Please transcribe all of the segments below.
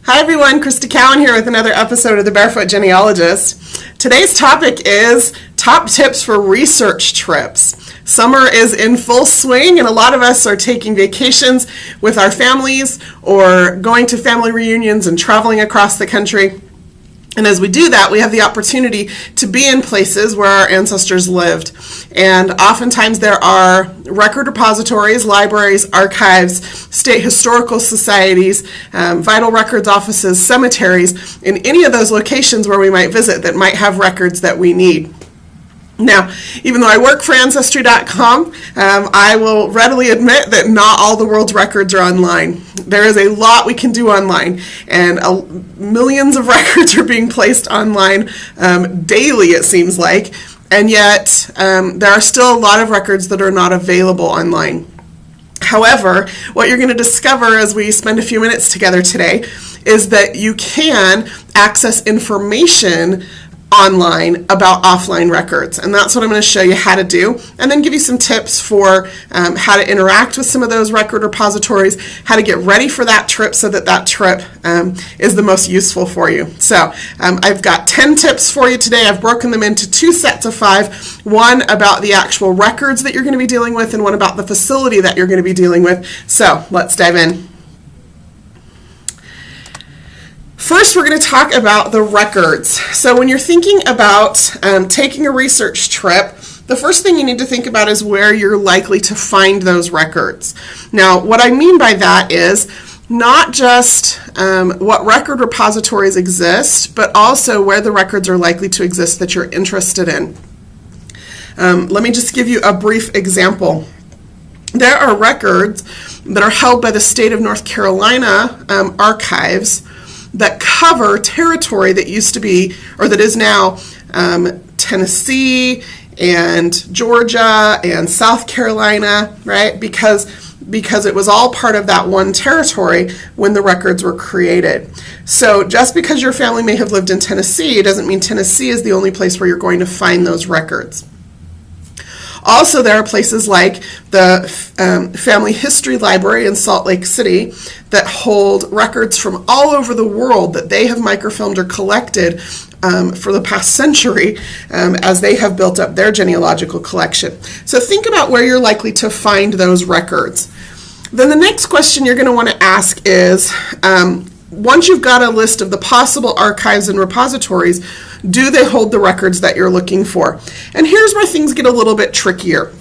Hi everyone, Crista here with another episode of The Barefoot Genealogist. Today's topic is top tips for research trips. Summer is in full swing and a lot of us are taking vacations with our families or going to family reunions and traveling across the country. And as we do that, we have the opportunity to be in places where our ancestors lived. And oftentimes there are record repositories, libraries, archives, state historical societies, vital records offices, cemeteries, in any of those locations where we might visit that might have records that we need. Now, even though I work for Ancestry.com, I will readily admit that not all the world's records are online. There is a lot we can do online, and millions of records are being placed online daily, it seems like, and yet there are still a lot of records that are not available online. However, what you're going to discover as we spend a few minutes together today is that you can access information online about offline records, and that's what I'm going to show you how to do, and then give you some tips for how to interact with some of those record repositories, how to get ready for that trip so that that trip is the most useful for you. So I've got 10 tips for you today. I've broken them into two sets of 5, one about the actual records that you're going to be dealing with and one about the facility that you're going to be dealing with. So let's dive in. First, we're going to talk about the records. So when you're thinking about taking a research trip, the first thing you need to think about is where you're likely to find those records. Now, what I mean by that is not just what record repositories exist, but also where the records are likely to exist that you're interested in. Let me just give you a brief example. There are records that are held by the state of North Carolina archives that cover territory that used to be, or that is now, Tennessee and Georgia and South Carolina, right? Because it was all part of that one territory when the records were created. So just because your family may have lived in Tennessee doesn't mean Tennessee is the only place where you're going to find those records. Also, there are places like the Family History Library in Salt Lake City that hold records from all over the world that they have microfilmed or collected for the past century as they have built up their genealogical collection. So think about where you're likely to find those records. Then the next question you're going to want to ask is, once you've got a list of the possible archives and repositories, do they hold the records that you're looking for? And here's where things get a little bit trickier.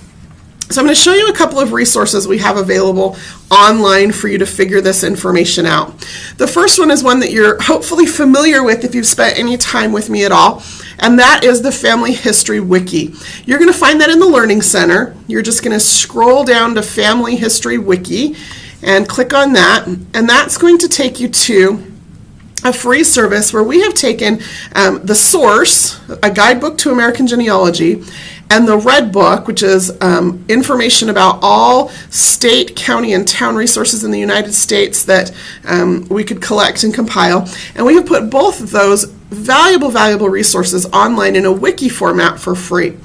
So I'm going to show you a couple of resources we have available online for you to figure this information out. The first one is one that you're hopefully familiar with if you've spent any time with me at all, and that is the Family History Wiki. You're going to find that in the Learning Center. You're just going to scroll down to Family History Wiki and click on that, and that's going to take you to a free service where we have taken the source, a guidebook to American genealogy, and the Red Book, which is information about all state, county, and town resources in the United States that we could collect and compile. And we have put both of those valuable resources online in a wiki format for free.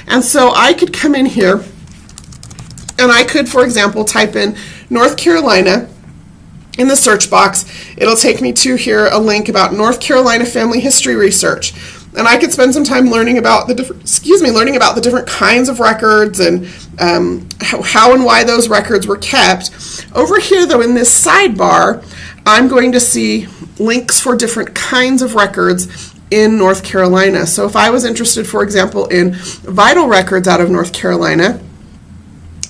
And so I could come in here and I could, for example, type in North Carolina in the search box. It'll take me to here a link about North Carolina family history research, and I could spend some time learning about the different kinds of records and how and why those records were kept. Over here, though, in this sidebar, I'm going to see links for different kinds of records in North Carolina. So if I was interested, for example, in vital records out of North Carolina,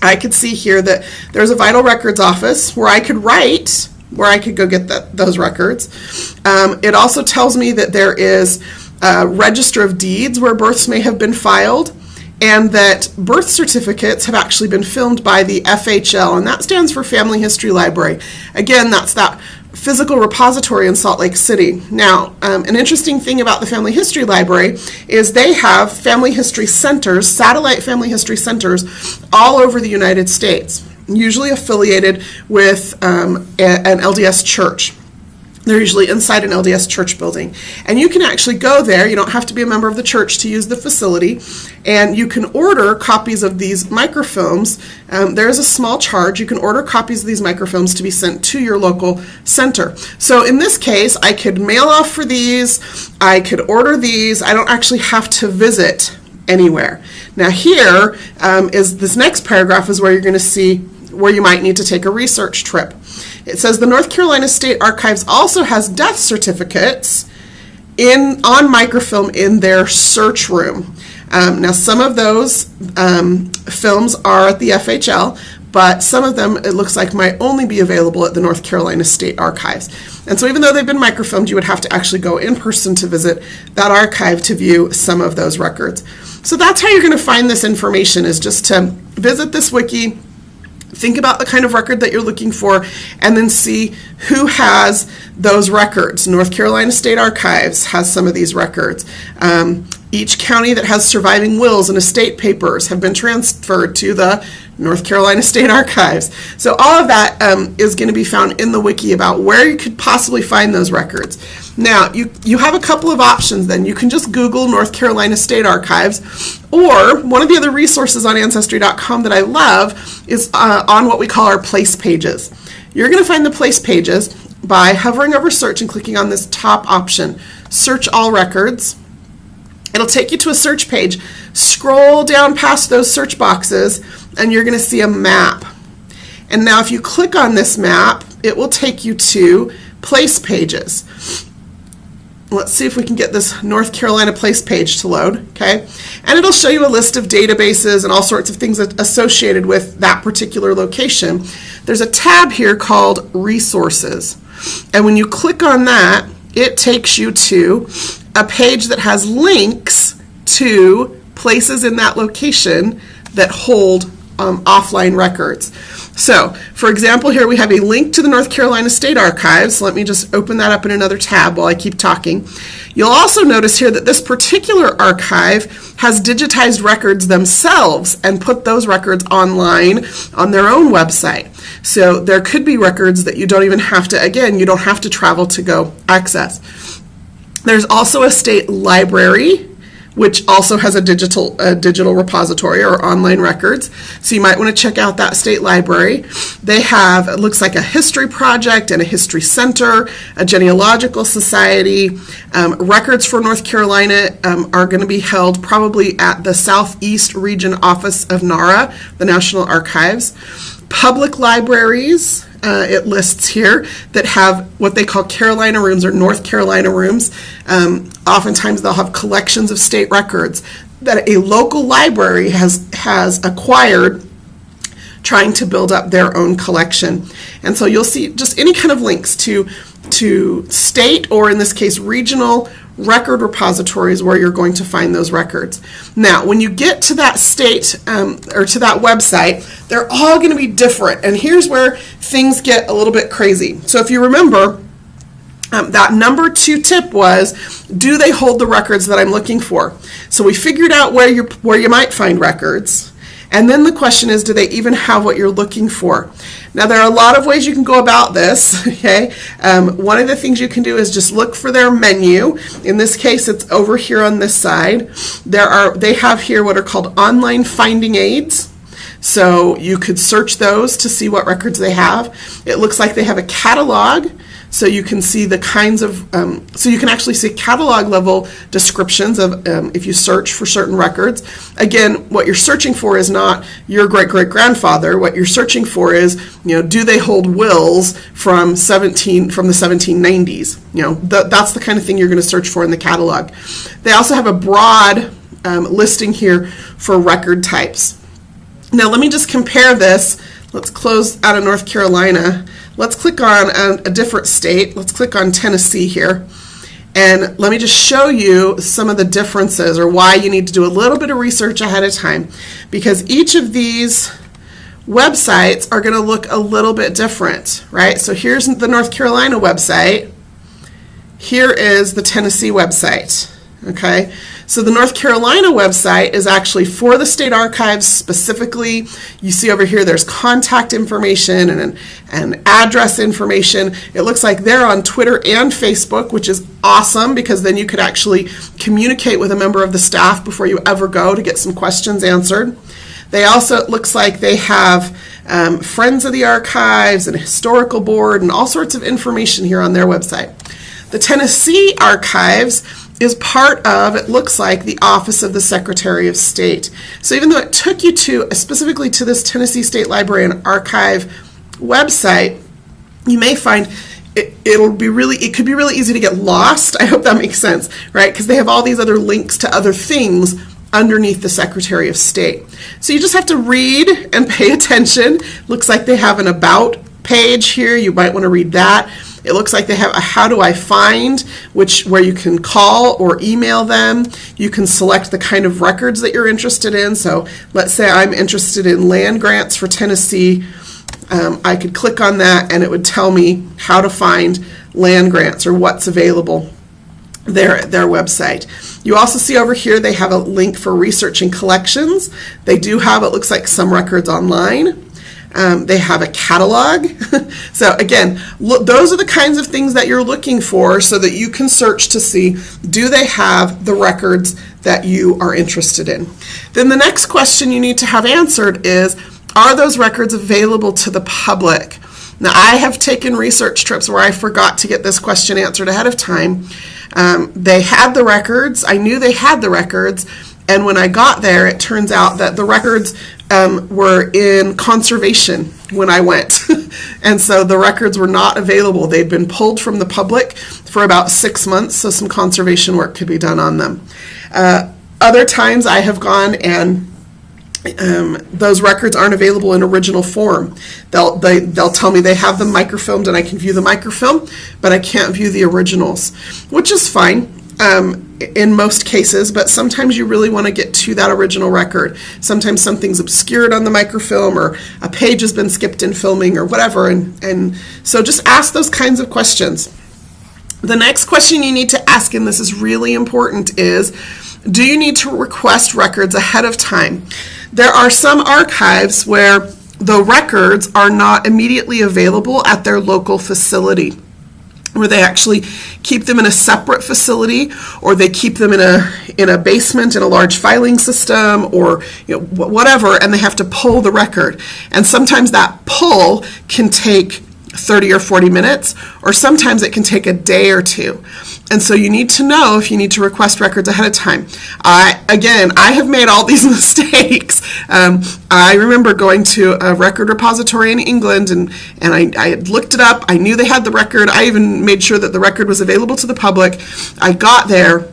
I could see here that there's a vital records office where I could write, where I could go get those records. It also tells me that there is a register of deeds where births may have been filed, and that birth certificates have actually been filmed by the FHL, and that stands for Family History Library. Again, that's that physical repository in Salt Lake City. Now, an interesting thing about the Family History Library is they have family history centers, satellite family history centers, all over the United States, usually affiliated with an LDS church. They're usually inside an LDS church building. And you can actually go there. You don't have to be a member of the church to use the facility. And you can order copies of these microfilms. There is a small charge. You can order copies of these microfilms to be sent to your local center. So in this case, I could mail off for these. I could order these. I don't actually have to visit anywhere. Now here is this next paragraph is where you're going to see where you might need to take a research trip. It says the North Carolina State Archives also has death certificates on microfilm in their search room. Now some of those films are at the FHL, but some of them it looks like might only be available at the North Carolina State Archives. And so even though they've been microfilmed, you would have to actually go in person to visit that archive to view some of those records. So that's how you're going to find this information, is just to visit this wiki, think about the kind of record that you're looking for, and then see who has those records. North Carolina State Archives has some of these records. Each county that has surviving wills and estate papers have been transferred to the North Carolina State Archives. So all of that is going to be found in the wiki about where you could possibly find those records. Now, you have a couple of options then. You can just Google North Carolina State Archives, or one of the other resources on Ancestry.com that I love is on what we call our place pages. You're going to find the place pages by hovering over search and clicking on this top option, Search All Records. It'll take you to a search page. Scroll down past those search boxes and you're going to see a map. And now if you click on this map, it will take you to place pages. Let's see if we can get this North Carolina place page to load, okay? And it'll show you a list of databases and all sorts of things associated with that particular location. There's a tab here called Resources. And when you click on that, it takes you to a page that has links to places in that location that hold offline records. So, for example, here we have a link to the North Carolina State Archives. Let me just open that up in another tab while I keep talking. You'll also notice here that this particular archive has digitized records themselves and put those records online on their own website. So there could be records that you don't even have to, again, you don't have to travel to go access. There's also a state library, which also has a digital repository or online records. So you might want to check out that state library. They have, it looks like, a history project and a history center, a genealogical society. Records for North Carolina are going to be held probably at the Southeast Region Office of NARA, the National Archives. Public libraries, it lists here, that have what they call Carolina rooms or North Carolina rooms. Oftentimes they'll have collections of state records that a local library has acquired, trying to build up their own collection. And so you'll see just any kind of links to state, or in this case regional, record repositories where you're going to find those records. Now, when you get to that state or to that website, they're all going to be different. And here's where things get a little bit crazy. So if you remember, that number 2 tip was, do they hold the records that I'm looking for? So we figured out where you might find records. And then the question is, do they even have what you're looking for? Now, there are a lot of ways you can go about this, okay? One of the things you can do is just look for their menu. In this case, it's over here on this side. They have here what are called online finding aids. So you could search those to see what records they have. It looks like they have a catalog. So you can see the kinds of, so you can actually see catalog level descriptions of if you search for certain records. Again, what you're searching for is not your great-great-grandfather. What you're searching for is, do they hold wills from the 1790s? That's the kind of thing you're going to search for in the catalog. They also have a broad listing here for record types. Now let me just compare this. Let's close out of North Carolina. Let's click on a different state. Let's click on Tennessee here. And let me just show you some of the differences, or why you need to do a little bit of research ahead of time, because each of these websites are going to look a little bit different, right? So here's the North Carolina website. Here is the Tennessee website, okay? So the North Carolina website is actually for the state archives specifically. You see over here there's contact information and address information. It looks like they're on Twitter and Facebook, which is awesome because then you could actually communicate with a member of the staff before you ever go to get some questions answered. They also, it looks like they have Friends of the Archives and a historical board and all sorts of information here on their website. The Tennessee Archives is part of, it looks like, the Office of the Secretary of State. So even though it took you to specifically to this Tennessee State Library and Archive website, you may find it could be really easy to get lost. I hope that makes sense, right? Because they have all these other links to other things underneath the Secretary of State. So you just have to read and pay attention. Looks like they have an about page here. You might want to read that. It looks like they have a how do I find, where you can call or email them. You can select the kind of records that you're interested in. So let's say I'm interested in land grants for Tennessee. I could click on that and it would tell me how to find land grants or what's available their website. You also see over here they have a link for research and collections. They do have, it looks like, some records online. They have a catalog. So again, look, those are the kinds of things that you're looking for so that you can search to see, do they have the records that you are interested in? Then the next question you need to have answered is, are those records available to the public? Now, I have taken research trips where I forgot to get this question answered ahead of time. They had the records. I knew they had the records. And when I got there, it turns out that the records were in conservation when I went. And so the records were not available. They'd been pulled from the public for about 6 months, so some conservation work could be done on them. Other times I have gone and those records aren't available in original form. They'll tell me they have them microfilmed and I can view the microfilm, but I can't view the originals, which is fine in most cases, but sometimes you really want to get to that original record. Sometimes something's obscured on the microfilm or a page has been skipped in filming or whatever, and so just ask those kinds of questions. The next question you need to ask, and this is really important, is do you need to request records ahead of time? There are some archives where the records are not immediately available at their local facility, where they actually keep them in a separate facility, or they keep them in a basement in a large filing system, or whatever, and they have to pull the record. And sometimes that pull can take 30 or 40 minutes, or sometimes it can take a day or two. And so you need to know if you need to request records ahead of time. I have made all these mistakes. I remember going to a record repository in England, and I had looked it up. I knew they had the record. I even made sure that the record was available to the public. I got there,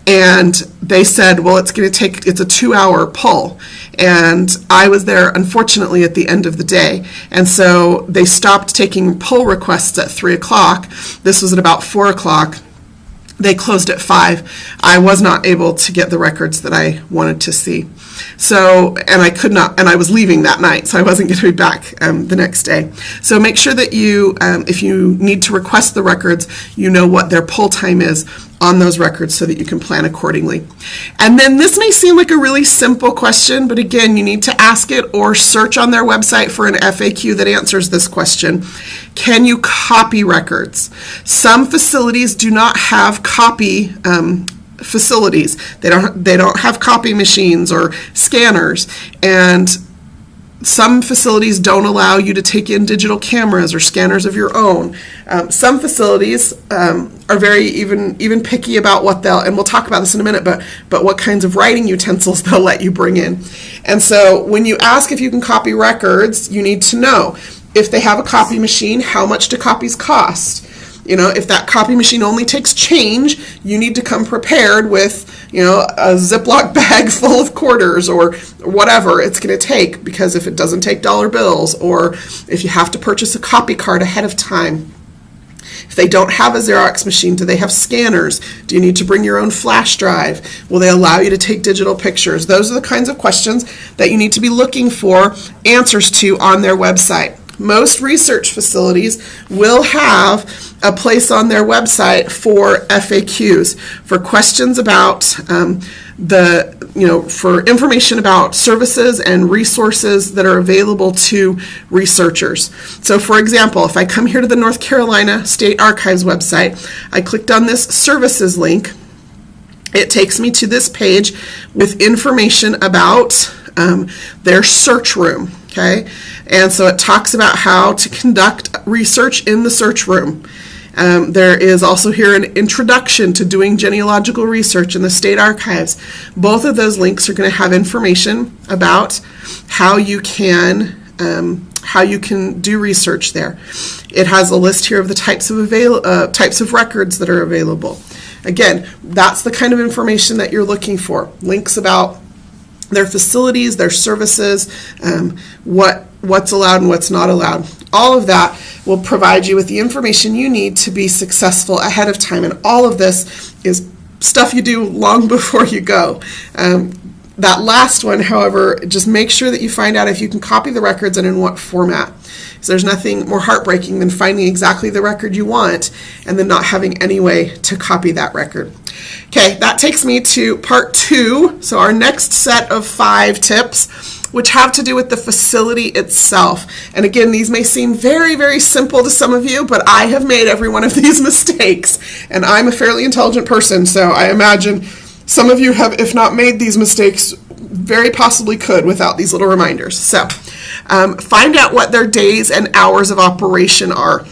and they said, well, it's a 2-hour pull. And I was there, unfortunately, at the end of the day. And so they stopped taking pull requests at 3 o'clock. This was at about 4 o'clock. They closed at 5. I was not able to get the records that I wanted to see. So, and I could not, and I was leaving that night, so I wasn't going to be back the next day. So make sure that you, if you need to request the records, you know what their pull time is on those records so that you can plan accordingly. And then this may seem like a really simple question, but again, you need to ask it or search on their website for an FAQ that answers this question. Can you copy records? Some facilities do not have copy facilities. They don't have copy machines or scanners, and some facilities don't allow you to take in digital cameras or scanners of your own. Some facilities are very even picky about what and we'll talk about this in a minute, but what kinds of writing utensils they'll let you bring in. And so when you ask if you can copy records, you need to know if they have a copy machine, how much do copies cost? If that copy machine only takes change, you need to come prepared with, a Ziploc bag full of quarters or whatever it's going to take, because if it doesn't take dollar bills, or if you have to purchase a copy card ahead of time. If they don't have a Xerox machine, do they have scanners? Do you need to bring your own flash drive? Will they allow you to take digital pictures? Those are the kinds of questions that you need to be looking for answers to on their website. most research facilities will have a place on their website for FAQs, for questions about for information about services and resources that are available to researchers. So for example, if I come here to the North Carolina State Archives website, I clicked on this services link, it takes me to this page with information about their search room, okay? And so it talks about how to conduct research in the search room. There is also here an introduction to doing genealogical research in the state archives. Both of those links are going to have information about how you can do research there. It has a list here of the types of records that are available. Again, that's the kind of information that you're looking for. Links about their facilities, their services, what's allowed and what's not allowed. All of that will provide you with the information you need to be successful ahead of time. And all of this is stuff you do long before you go. That last one, however, just make sure that you find out if you can copy the records and in what format. So there's nothing more heartbreaking than finding exactly the record you want and then not having any way to copy that record. Okay, that takes me to part 2. So our next set of 5 tips, which have to do with the facility itself. And again, these may seem very, very simple to some of you, but I have made every one of these mistakes. And I'm a fairly intelligent person, so I imagine some of you have, if not made these mistakes, very possibly could without these little reminders. So find out what their days and hours of operation are.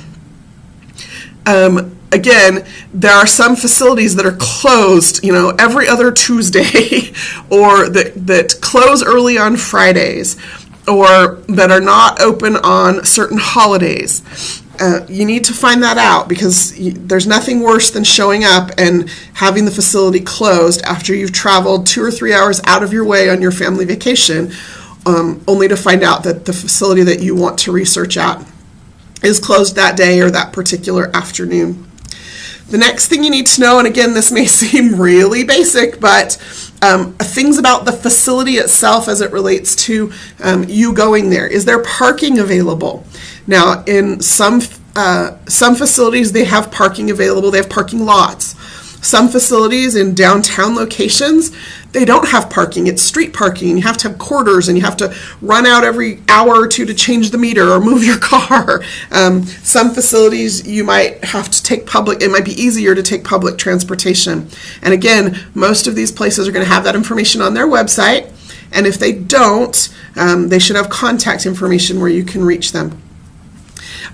Again, there are some facilities that are closed, every other Tuesday, or that close early on Fridays, or that are not open on certain holidays. You need to find that out, because there's nothing worse than showing up and having the facility closed after you've traveled 2 or 3 hours out of your way on your family vacation, only to find out that the facility that you want to research at is closed that day or that particular afternoon. The next thing you need to know, and again, this may seem really basic, but things about the facility itself as it relates to you going there. Is there parking available? Now, in some facilities, they have parking available. They have parking lots. Some facilities in downtown locations, they don't have parking. It's street parking. You have to have quarters, and you have to run out every hour or two to change the meter or move your car. Some facilities, you might have to take it might be easier to take public transportation. And again, most of these places are going to have that information on their website. And if they don't, they should have contact information where you can reach them.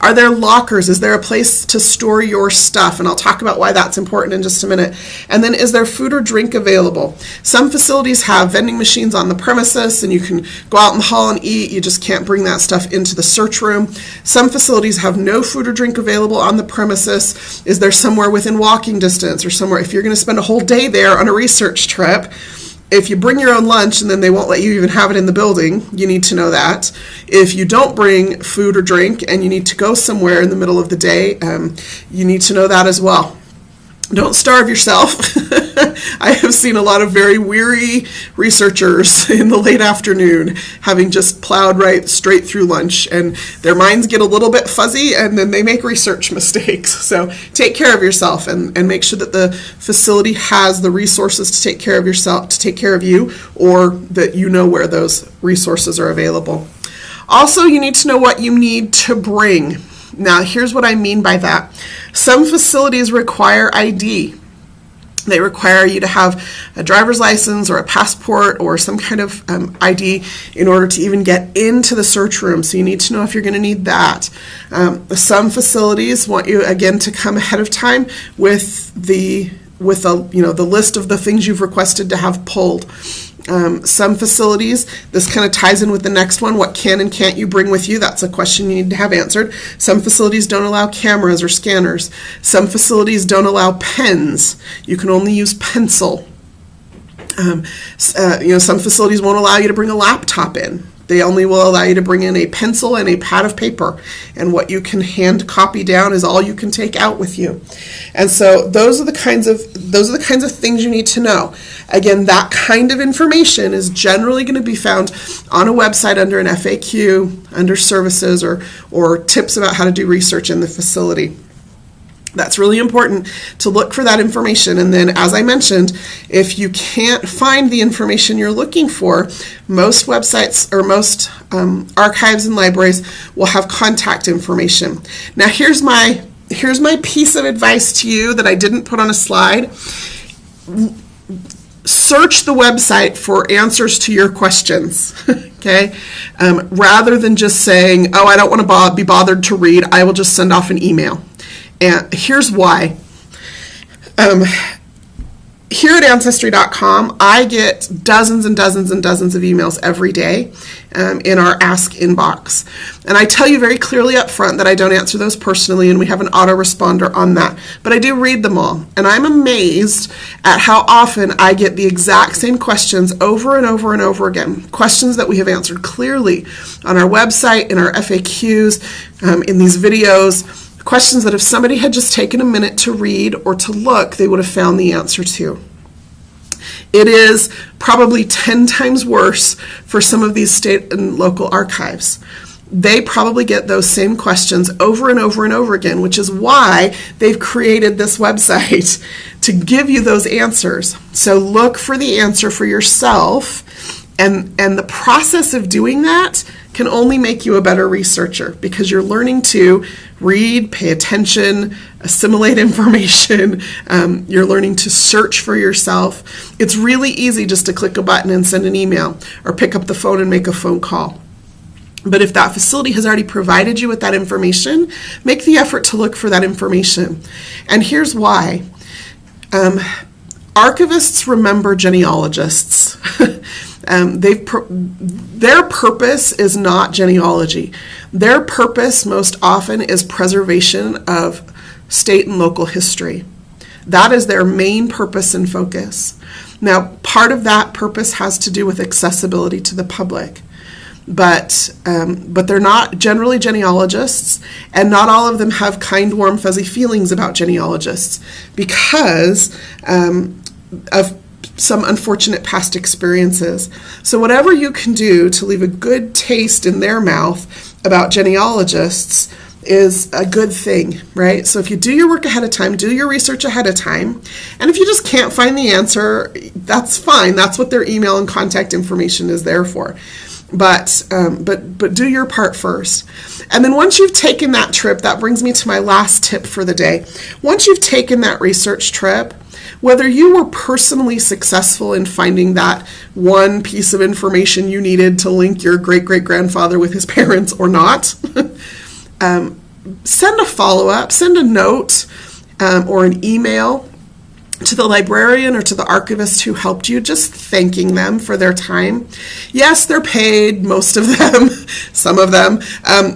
Are there lockers? Is there a place to store your stuff? And I'll talk about why that's important in just a minute. And then, is there food or drink available? Some facilities have vending machines on the premises, and you can go out in the hall and eat. You just can't bring that stuff into the search room. Some facilities have no food or drink available on the premises. Is there somewhere within walking distance, or somewhere, if you're going to spend a whole day there on a research trip, if you bring your own lunch and then they won't let you even have it in the building, you need to know that. If you don't bring food or drink and you need to go somewhere in the middle of the day, you need to know that as well. Don't starve yourself. I have seen a lot of very weary researchers in the late afternoon having just plowed right straight through lunch, and their minds get a little bit fuzzy and then they make research mistakes. So take care of yourself and make sure that the facility has the resources to take care of yourself, to take care of you, or that you know where those resources are available. Also, you need to know what you need to bring. Now, here's what I mean by that. Some facilities require ID. They require you to have a driver's license or a passport or some kind of ID in order to even get into the search room. So you need to know if you're going to need that. Some facilities want you, again, to come ahead of time with the list of the things you've requested to have pulled. Some facilities, this kind of ties in with the next one, what can and can't you bring with you? That's a question you need to have answered. Some facilities don't allow cameras or scanners. Some facilities don't allow pens. You can only use pencil. Some facilities won't allow you to bring a laptop in. They only will allow you to bring in a pencil and a pad of paper, and what you can hand copy down is all you can take out with you. And so those are the kinds of things you need to know. Again, that kind of information is generally going to be found on a website under an FAQ, under services, or tips about how to do research in the facility. That's really important to look for that information. And then, as I mentioned, if you can't find the information you're looking for, most websites or most archives and libraries will have contact information. Now, here's my piece of advice to you that I didn't put on a slide. Search the website for answers to your questions, okay? Rather than just saying, oh, I don't want to be bothered to read, I will just send off an email. And here's why. Here at Ancestry.com, I get dozens and dozens and dozens of emails every day in our Ask inbox. And I tell you very clearly up front that I don't answer those personally, and we have an autoresponder on that. But I do read them all. And I'm amazed at how often I get the exact same questions over and over and over again. Questions that we have answered clearly on our website, in our FAQs, in these videos. Questions that if somebody had just taken a minute to read or to look, they would have found the answer to. It is probably 10 times worse for some of these state and local archives. They probably get those same questions over and over and over again, which is why they've created this website to give you those answers. So look for the answer for yourself, and the process of doing that can only make you a better researcher, because you're learning to read, pay attention, assimilate information. You're learning to search for yourself. It's really easy just to click a button and send an email or pick up the phone and make a phone call. But if that facility has already provided you with that information, make the effort to look for that information. And here's why. Archivists remember genealogists. Their purpose is not genealogy. Their purpose most often is preservation of state and local history. That is their main purpose and focus. Now, part of that purpose has to do with accessibility to the public. But they're not generally genealogists, and not all of them have kind, warm, fuzzy feelings about genealogists because of some unfortunate past experiences. So whatever you can do to leave a good taste in their mouth about genealogists is a good thing, right? So if you do your work ahead of time, do your research ahead of time, and if you just can't find the answer, that's fine. That's what their email and contact information is there for. But do your part first. And then once you've taken that trip, that brings me to my last tip for the day. Once you've taken that research trip, whether you were personally successful in finding that one piece of information you needed to link your great-great-grandfather with his parents or not, send a follow-up, send a note or an email to the librarian or to the archivist who helped you, just thanking them for their time. Yes, they're paid, most of them, some of them.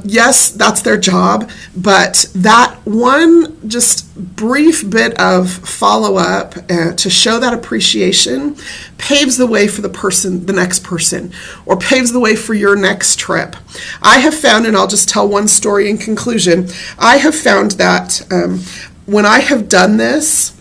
Yes, that's their job, but that one just brief bit of follow-up to show that appreciation paves the way for the next person, or paves the way for your next trip. I have found, and I'll just tell one story in conclusion, I have found that when I have done this,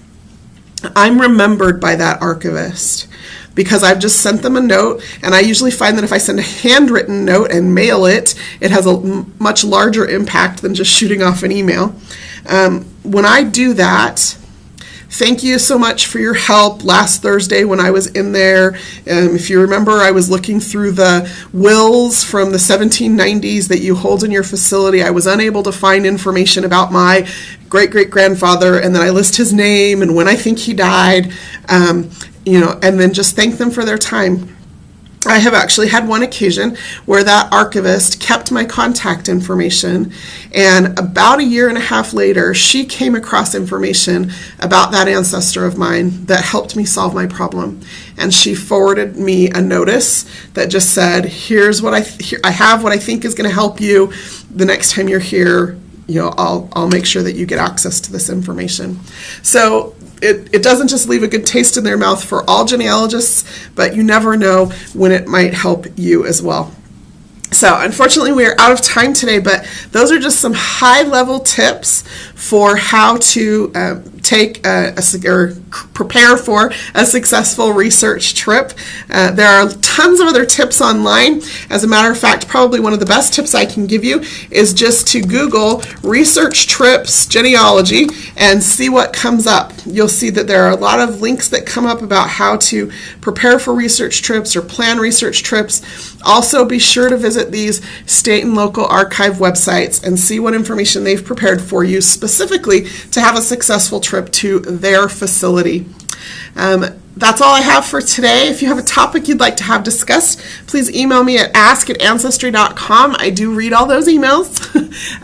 I'm remembered by that archivist because I've just sent them a note, and I usually find that if I send a handwritten note and mail it, it has a much larger impact than just shooting off an email. When I do that, thank you so much for your help last Thursday when I was in there. If you remember, I was looking through the wills from the 1790s that you hold in your facility. I was unable to find information about my great-great-grandfather, and then I list his name and when I think he died, and then just thank them for their time. I have actually had one occasion where that archivist kept my contact information, and about a year and a half later, she came across information about that ancestor of mine that helped me solve my problem. And she forwarded me a notice that just said, here's what I have what I think is going to help you. The next time you're here, I'll make sure that you get access to this information. So it doesn't just leave a good taste in their mouth for all genealogists, but you never know when it might help you as well. So unfortunately we are out of time today, but those are just some high-level tips for how to prepare for a successful research trip. There are tons of other tips online. As a matter of fact, probably one of the best tips I can give you is just to Google research trips genealogy and see what comes up. You'll see that there are a lot of links that come up about how to prepare for research trips or plan research trips. Also, be sure to visit these state and local archive websites and see what information they've prepared for you specifically to have a successful trip to their facility. That's all I have for today. If you have a topic you'd like to have discussed, please email me at ask@ancestry.com. I do read all those emails.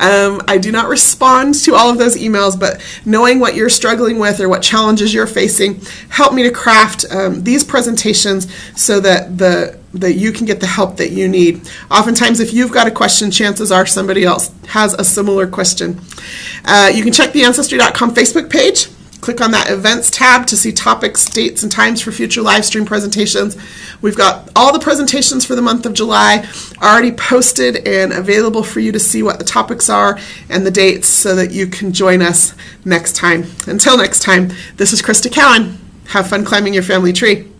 I do not respond to all of those emails, but knowing what you're struggling with or what challenges you're facing help me to craft these presentations so that you can get the help that you need. Oftentimes, if you've got a question, chances are somebody else has a similar question. You can check the Ancestry.com Facebook page. Click on that events tab to see topics, dates, and times for future live stream presentations. We've got all the presentations for the month of July already posted and available for you to see what the topics are and the dates so that you can join us next time. Until next time, this is Crista Cowan. Have fun climbing your family tree.